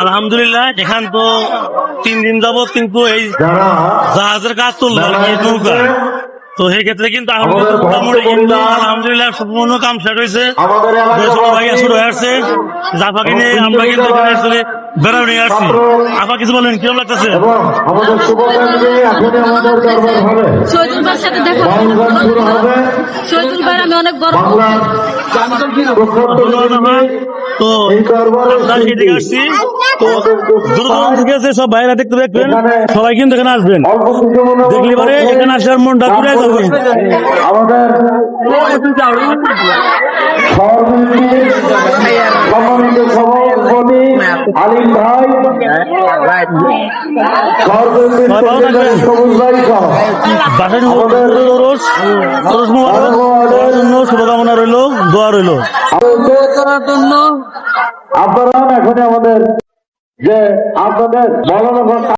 আলহামদুলিল্লাহ এখান তো 3 দিন যাবত কিন্তু এই জাহাজের কাজ চললো নৌকা, তো সেই ক্ষেত্রে কিন্তু মোটামুটি কিন্তু আলহামদুলিল্লাহ সম্পূর্ণ কাম শেষ হয়েছে, শুরু হয়ে আসছে। জাফাকে নিয়ে আমরা কিন্তু বেড়াও নিয়ে আসছি। আপা কিছু বলেন, কিরকম লাগতেছে? আমি অনেক বড় তো এদিকে আসছি, তো দূর থেকে আছে সব ভাইরা দেখতে দেখবেন, সবাই কিন্তু এখানে আসবেন, দেখলে পারে এখানে আসার মনটা ঘুরে যাবে। আমাদের সম্মানিত সভাপতি আলিম ভাই, সবুজ ভাই সহ শুভকামনা রইল, দোয়া রইল আপনারা এখন আমাদের যে আপনাদের বলানো